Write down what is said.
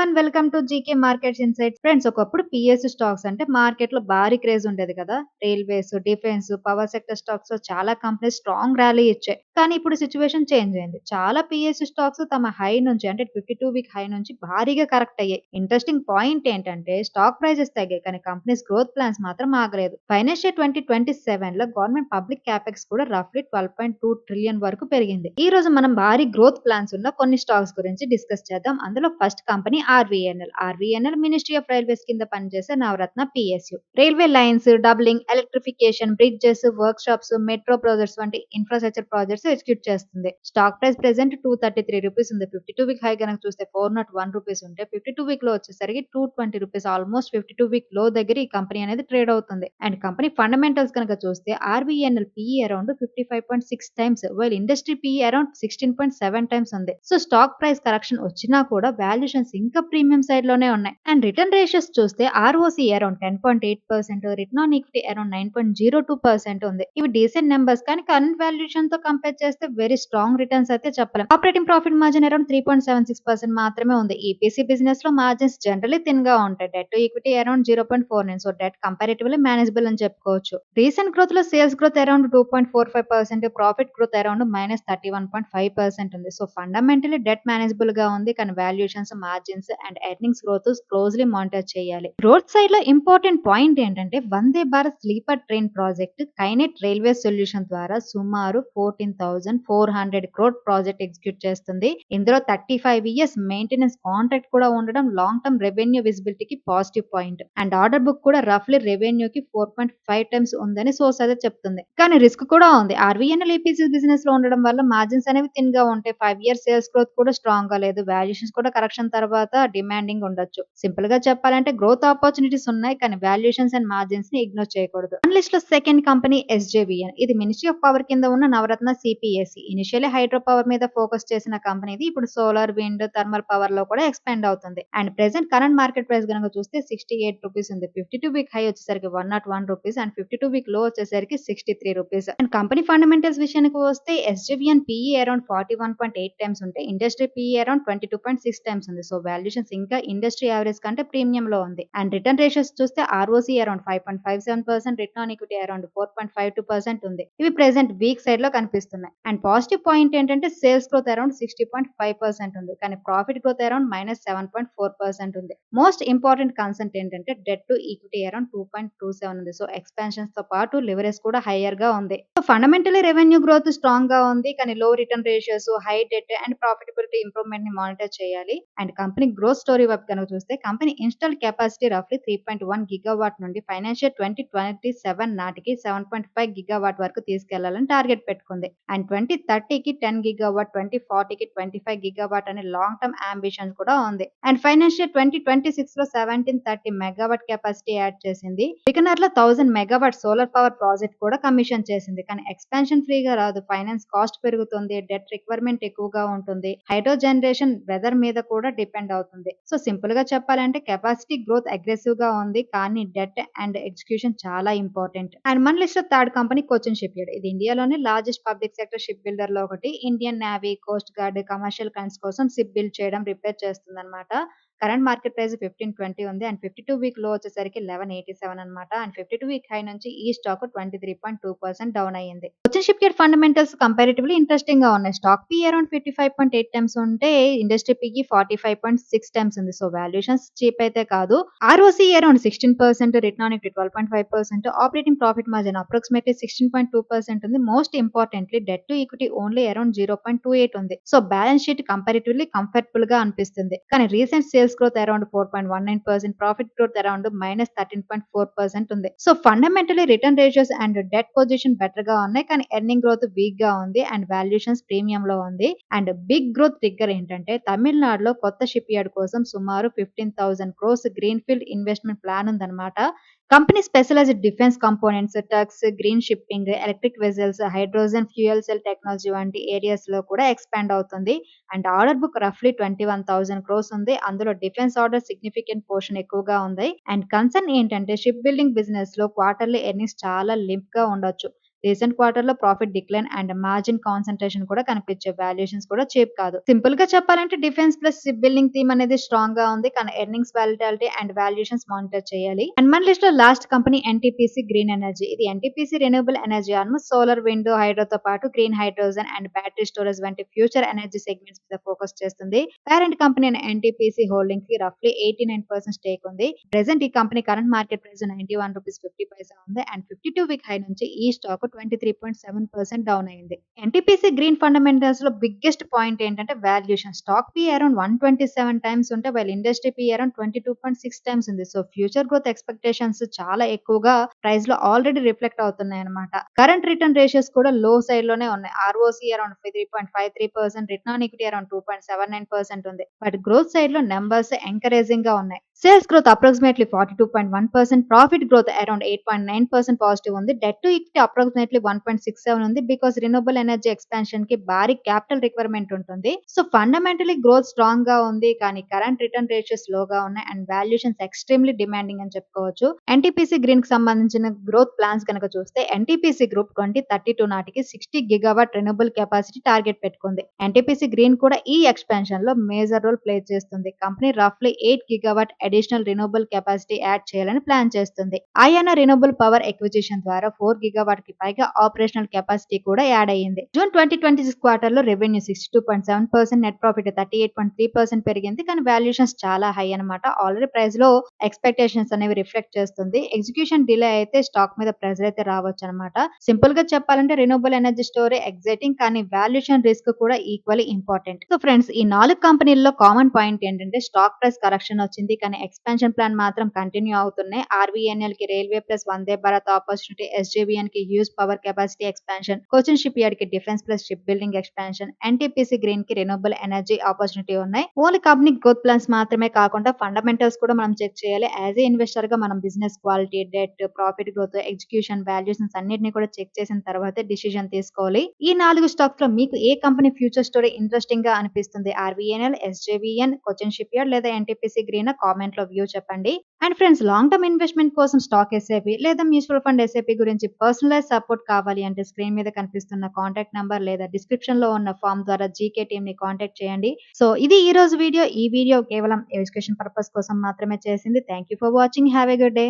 Everyone welcome to GK markets insights. Friends, ఒకప్పుడు PSU stocks అంటే market లో భారీ క్రేజ్ ఉండేది కదా. Railways, defence, power sector stocks లో చాలా కంపెనీస్ స్ట్రాంగ్ ర్యాలీ ఇచ్చాయి. కానీ ఇప్పుడు సిచ్యువేషన్ చేంజ్ అయింది. చాలా పిఎస్యు స్టాక్స్ తమ హై నుంచి అంటే 52 వీక్ హై నుంచి భారీగా కరెక్ట్ అయ్యాయి. ఇంట్రెస్టింగ్ పాయింట్ ఏంటంటే స్టాక్ ప్రైజెస్ తగ్గాయి కానీ కంపెనీస్ గ్రోత్ ప్లాన్స్ మాత్రం ఆగలేదు. ఫైనాన్షియల్ 2027 లో గవర్నమెంట్ పబ్లిక్ క్యాపెక్స్ కూడా రఫ్లీ 12.2 ట్రిలియన్ వరకు పెరిగింది. ఈ రోజు మనం భారీ గ్రోత్ ప్లాన్స్ ఉన్న కొన్ని స్టాక్స్ గురించి డిస్కస్ చేద్దాం. అందులో first company RVNL ministry of railways కింద పనిచేసే Navratna PSU. Railway lines, doubling, electrification, bridges, workshops, metro projects వంటి ఇన్ఫ్రాస్ట్రక్చర్ ప్రాజెక్ట్స్ ఎగ్జిక్యూట్ చేస్తుంది. స్టాక్ ప్రైస్ ప్రెసెంట్ 233 రూపీస్ ఉంది. 52 వీక్ హై కనుక చూస్తే 401 రూపీస్ ఉంటే 52 వీక్ లో వచ్చేసరికి 220 రూపీస్, ఆల్మోస్ట్ 52 వీక్ లో దగ్గర ఈ కంపెనీ అనేది ట్రేడ్ అవుతుంది. అండ్ కంపెనీ ఫండమెంటల్స్ కనుక చూస్తే RVNL PE around 55.6 times, while industry PE around 16.7 times ఉంది. సో స్టాక్ ప్రైస్ కరెక్షన్ వచ్చినా కూడా వాల్యుయేషన్స్ ఇంకా ప్రీమియం సైడ్ లోనే ఉన్నాయి. అండ్ రిటర్న్ రేషియోస్ చూస్తే ROC around 10.8%, return on equity around 9.02% ఉంది. ఇవి డీసెంట్ నెంబర్స్ కానీ కరెంట్ వాల్యుయేషన్ తో కంపేర్ చేస్తే వెరీ స్ట్రాంగ్ రిటర్న్స్ అయితే చెప్పలేం. ఆపరేటింగ్ ప్రాఫిట్ మార్జిన్ అరౌండ్ 3.76% మాత్రమే ఉంది. ఈపీసీ బిజినెస్ లో మార్జిన్స్ జనరల్లీ థిన్ గా ఉంటాయి. Debt to equity around 0.49, so debt comparatively manageable అని చెప్పుకోవచ్చు. రీసెంట్ గ్రోత్ లో sales growth around 2.45%, profit growth around -31.5% ఉంది. సో ఫండమెంటలీ డెట్ మేనేజబుల్ గా ఉంది కానీ valuations, margins and earnings growth closely monitor చేయాలి. గ్రోత్ సైడ్ లో ఇంపార్టెంట్ పాయింట్ ఏంటంటే Vande Bharat sleeper train project Kinet railway solution ద్వారా సుమారు 14,400 crore ప్రాజెక్ట్ ఎగ్జిక్యూట్ చేస్తుంది. ఇందులో 35 years మెయింటెనెన్స్ కాంట్రాక్ట్ కూడా ఉండడం లాంగ్ టర్మ్ రెవెన్యూ విజిబిలిటీకి positive point. And order book కూడా రఫ్లీ రెవెన్యూకి 4.5 times ఉందని సోర్స్ అయితే చెప్తుంది. కానీ రిస్క్ కూడా ఉంది. ఆర్వీఎన్ఎల్ ఈపీసీ బిజినెస్ లో ఉండడం వల్ల మార్జిన్స్ అనేవి థిన్ గా ఉంటాయి. 5 years సేల్స్ గ్రోత్ కూడా స్ట్రాంగ్ గా లేదు. వాల్యుయేషన్స్ కూడా కరెక్షన్ తర్వాత డిమాండింగ్ ఉండొచ్చు. సింపుల్ గా చెప్పాలంటే గ్రోత్ ఆపర్చునిటీస్ ఉన్నాయి కానీ వాల్యుయేషన్స్ అండ్ మార్జిన్స్ ని ఇగ్నోర్ చేయకూడదు. మన లిస్ట్ లో సెకండ్ కంపెనీ ఎస్జేవిఎన్. ఇది మినిస్ట్రీ ఆఫ్ పవర్ కింద ఉన్న నవరత్న సిపిఎస్సి. ఇనిషియల్లీ హైడ్రో పవర్ మీద ఫోకస్ చేసిన కంపెనీ ఇది. ఇప్పుడు సోలార్, విండ్, థర్మల్ పవర్ లో కూడా ఎక్స్పాండ్ అవుతుంది. And present current market price కనుక చూస్తే 68 రూపీస్ ఉంది. 52 వీక్ హై వచ్చేసరికి 101 రూపీస్ అండ్ 52 వీక్ లో వచ్చేసరికి 63 రూపీస్. అండ్ కంపెనీ ఫండమెంటల్స్ విషయానికి వస్తే ఎస్జేవిఎన్ పిఈ అరౌండ్ 41.8 టైమ్స్ ఉంటే ఇండస్ట్రీ పిఈ అరౌండ్ 22.6 టైమ్స్ ఉంది. సో వాల్యుయేషన్స్ ఇంకా ఇండస్ట్రీ యావరేజ్ కంటే ప్రీమియం లో ఉంది. అండ్ రిటర్న్ రేషియోస్ చూస్తే ROC around 5.57%, return on equity around 4.52% ఉంది. ఇవి ప్రెసెంట్ వీక్ సైడ్ లో కనిపిస్తున్నాయి. అండ్ పాజిటివ్ పాయింట్ ఏంటంటే సేల్స్ గ్రోత్ అరౌండ్ 60.5% ఉంది కానీ ప్రాఫిట్ గ్రోత్ అరౌండ్ -7.4% ఉంది. మోస్ట్ ఇంపార్టెంట్ కన్సెంట్ ఏంటంటే డెట్ టు ఈక్విటీ అరౌండ్ 2.27 ఉంది. సో ఎక్స్పాన్షన్స్ తో పాటు లివరేజ్ కూడా హైయర్ గా ఉంది. So fundamentally revenue growth strong గా ఉంది కానీ లో return ratios, high debt and profitability improvement ని మానిటర్ చేయాలి. అండ్ కంపెనీ గ్రోత్ స్టోరీ వైపు కనుక చూస్తే కంపెనీ ఇన్స్టాల్ కెపాసిటీ రఫ్లీ 3.1 గిగావాట్ నుండి ఫైనాన్షియల్ 2027 నాటికి 7.5 గిగావాట్ వరకు తీసుకెళ్లాలని టార్గెట్ పెట్టుకుంది. అండ్ 2030కి 10 గిగావాట్, 2040కి 25 గిగావాట్ అనే లాంగ్ టర్మ్ అంబిషన్స్ కూడా ఉంది. అండ్ ఫైనాన్షియల్ 2026 లో 1730 మెగావాట్ కెపాసిటీ యాడ్ చేసింది. బికనర్ లో 1000 మెగావాట్ సోలార్ పవర్ ప్రాజెక్ట్ కూడా కమిషన్ చేసింది. కానీ ఎక్స్పాన్షన్ ఫ్రీగా రాదు. ఫైనాన్స్ కాస్ట్ పెరుగుతుంది, డెట్ రిక్వైర్మెంట్ ఎక్కువగా ఉంటుంది, హైడ్రో జనరేషన్ వెదర్ మీద కూడా డిపెండ్ అవుతుంది. సో సింపుల్ గా చెప్పాలంటే కెపాసిటీ గ్రోత్ అగ్రెసివ్ గా ఉంది కానీ డెట్ అండ్ ఎగ్జిక్యూషన్ చాలా ఇంపార్టెంట్. అండ్ మన లిస్ట్ లో third company Cochin ship yard. ఇది ఇండియాలోనే largest public sector ship builder లో ఒకటి. Indian navy, coast guard, commercial clients కోసం షిప్ బిల్డ్ చేయడం, రిపేర్ చేస్తుంది అనమాట. కరెంట్ మార్కెట్ ప్రైస్ 1520 ఉంది అండ్ 52 వీక్ లో వచ్చేసరికి 1187 అనమాట. అండ్ 52 వీక్ హై నుంచి ఈ స్టాక్ 23.2% డౌన్ అయ్యింది. Cochin ship yard fundamentals comparatively interesting గా ఉన్నాయి. స్టాక్ పీ అరౌండ్ 55.8 టైమ్స్ ఉంటే ఇండస్ట్రీ పీకి 45.6 టైమ్స్ ఉంది. సో వాల్యుయేషన్స్ చీప్ అయితే కాదు. ROC around 16%, return on equity 12.5%, operating profit margin approximately 16.2% ఉంది. Most importantly debt to equity only around 0.28 ఉంది. So balance sheet comparatively comfortable గా అనిపిస్తుంది. కానీ recent sales growth around 4.19%, profit growth around -13.4% ఉంది. So fundamentally return ratios and debt position better గా ఉన్నాయి కానీ earning growth week గా ఉంది అండ్ వాల్యుయేషన్స్ ప్రీమియం లో ఉంది. అండ్ బిగ్ గ్రోత్ ట్రిగ్గర్ ఏంటంటే తమిళనాడులో కొత్త షిప్ యార్డ్ కోసం సుమారు 15,000 crores green field investment plan ఉందన్నమాట. Company specialized defence components, tugs, green shipping, electric vessels, hydrogen fuel cell technology వంటి ఏరియాస్ లో కూడా ఎక్స్పాండ్ అవుతుంది. అండ్ ఆర్డర్ బుక్ రఫ్లీ 21,000 crores ఉంది. అందులో డిఫెన్స్ ఆర్డర్ సిగ్నిఫికెంట్ పోర్షన్ ఎక్కువగా ఉంది. అండ్ కన్సర్న్ ఏంటంటే షిప్ బిల్డింగ్ బిజినెస్ లో క్వార్టర్లీ ఎర్నింగ్స్ చాలా లింప్ గా ఉండొచ్చు. రీసెంట్ క్వార్టర్ లో profit decline and margin concentration కూడా కనిపించే వాల్యుయేషన్స్ కూడా చీప్ కాదు. సింపుల్ గా చెప్పాలంటే defence plus ship building theme అనేది స్ట్రాంగ్ గా ఉంది. కానీ earnings volatility and valuations monitor చేయాలి. అండ్ మన లిస్ట్ లో last company NTPC green energy. ఇది NTPC renewable energy almost solar, wind, హైడ్రోతో పాటు green hydrogen and battery storage వంటి ఫ్యూచర్ ఎనర్జీ సెగ్మెంట్స్ మీద ఫోకస్ చేస్తుంది. పేరెంట్ కంపెనీ అయిన ఎన్టీపీసీ హోల్డింగ్స్ కి రఫ్లీ 89% స్టేక్ ఉంది. ప్రెసెంట్ ఈ కంపెనీ కరెంట్ మార్కెట్ ప్రైస్ ₹91.50 ఉంది అండ్ 52 వీక్ హై నుంచి ఈ స్టాక్ 23.7% డౌన్ అయింది. ఎన్టీపీసీ గ్రీన్ ఫండమెంటల్స్ లో బిగ్గెస్ట్ పాయింట్ ఏంటంటే valuation. Stock P around 127 times ఉంటే while industry P around 22.6 times ఉంది. సో ఫ్యూచర్ గ్రోత్ ఎక్స్పెక్టేషన్స్ చాలా ఎక్కువగా ప్రైస్ లో ఆల్రెడీ రిఫ్లెక్ట్ అవుతున్నాయి అనమాట. కరెంట్ రిటర్న్ రేషియోస్ కూడా లో సైడ్ లోనే ఉన్నాయి. ROC around 3.53%, return on equity around 2.79% ఉంది. బట్ గ్రోత్ సైడ్ లో నెంబర్స్ ఎంకరేజింగ్ గా ఉన్నాయి. Sales growth approximately 42.1%, profit growth around 8.9% positive ఉంది. డెట్ టు ఈక్విటీ అప్రాక్సిమేట్లీ 1.67 ఉంది. బికాస్ రిన్యూబుల్ ఎనర్జీ ఎక్స్పాన్షన్ కి భారీ క్యాపిటల్ రిక్వైర్మెంట్ ఉంటుంది. సో ఫండమెంటలీ గ్రోత్ స్ట్రాంగ్ గా ఉంది. కానీ కరెంట్ రిటర్న్ రేషియోస్ లో గా ఉన్నాయి అండ్ వాల్యుయేషన్స్ ఎక్స్ట్రీమ్లీ డిమాండింగ్ అని చెప్పుకోవచ్చు. ఎన్టీపీసీ గ్రీన్ కి సంబంధించిన గ్రోత్ ప్లాన్స్ కనుక చూస్తే ఎన్టీపీసీ గ్రూప్ 2032 నాటికి 60 గిగావాట్ రెన్యూబుల్ కెపాసిటీ టార్గెట్ పెట్టుకుంది. ఎన్టీపీసీ గ్రీన్ కూడా ఈ ఎక్స్పాన్షన్ లో మేజర్ రోల్ ప్లే చేస్తుంది. కంపెనీ రఫ్లీ 8 gigawatt additional renewable capacity add చేయాలని ప్లాన్ చేస్తుంది. ఐఎన్ఆర్ రెన్యూబుల్ పవర్ ఎక్విజిషన్ ద్వారా 4 గిగావాట్ కి పైగా ఆపరేషనల్ కెపాసిటీ కూడా యాడ్ అయ్యింది. జూన్ 2026 క్వార్టర్ లో రెవెన్యూ 62.7%, నెట్ ప్రాఫిట్ 38.3% పెరిగింది. కానీ వాల్యుయేషన్స్ చాలా హై అన్నమాట. ఆల్రెడీ ప్రైస్ లో ఎక్స్పెక్టేషన్స్ అనేవి రిఫ్లెక్ట్ చేస్తుంది. ఎగ్జిక్యూషన్ డిలే అయితే స్టాక్ మీద ప్రెజర్ అయితే రావచ్చు అనమాట. సింపుల్ గా చెప్పాలంటే రెన్యూబుల్ ఎనర్జీ స్టోరీ ఎగ్జైటింగ్, కానీ వాల్యుయేషన్ రిస్క్ కూడా ఈక్వల్లీ ఇంపార్టెంట్. సో ఫ్రెండ్స్, ఈ 4 కంపెనీల్లో కామన్ పాయింట్ ఏంటంటే స్టాక్ ప్రైస్ కరెక్షన్ వచ్చింది, కానీ ఎక్స్పాన్షన్ ప్లాన్ మాత్రం కంటిన్యూ అవుతున్నాయి. ఆర్వీఎన్ఎల్ కి railway plus Vande Bharat opportunity, SJVN కి huge power capacity expansion, Cochin shipyard కి defence plus ship building expansion, NTPC green కి రెన్యూబుల్ ఎనర్జీ ఆపర్చునిటీ ఉన్నాయి. ఓన్లీ కంపెనీ గ్రోత్ ప్లాన్స్ మాత్రమే కాకుండా ఫండమెంటల్స్ కూడా మనం చెక్ చేయాలి. యాజ్ ఏ ఇన్వెస్టర్ గా మనం business quality, debt, profit growth, execution, valuations అన్నిటిని కూడా చెక్ చేసిన తర్వాతే డిసిజన్ తీసుకోవాలి. ఈ 4 స్టాక్స్ లో మీకు ఏ కంపెనీ ఫ్యూచర్ స్టోరీ ఇంట్రెస్టింగ్ గా అనిపిస్తుంది? RVNL, SJVN, Cochin ship yard లేదా ఎన్టీపీసీ గ్రీన్? కామెంట్ లో వ్యూ చెప్పండి. And friends, long term investment కోసం స్టాక్ ఎస్ఐపి లేదా మ్యూచువల్ ఫండ్ ఎస్ఐపి గురించి పర్సనలైజ్ సపోర్ట్ కావాలి అంటే స్క్రీన్ మీద కనిపిస్తున్న కాంటాక్ట్ నంబర్ లేదా డిస్క్రిప్షన్ లో ఉన్న ఫామ్ ద్వారా జీకే టీమ్ ని కాంటాక్ట్ చేయండి. సో ఇది ఈ రోజు వీడియో. ఈ వీడియో కేవలం ఎడ్యుకేషన్ పర్పస్ కోసం మాత్రమే చేసింది. Thank you for watching. Have a good day.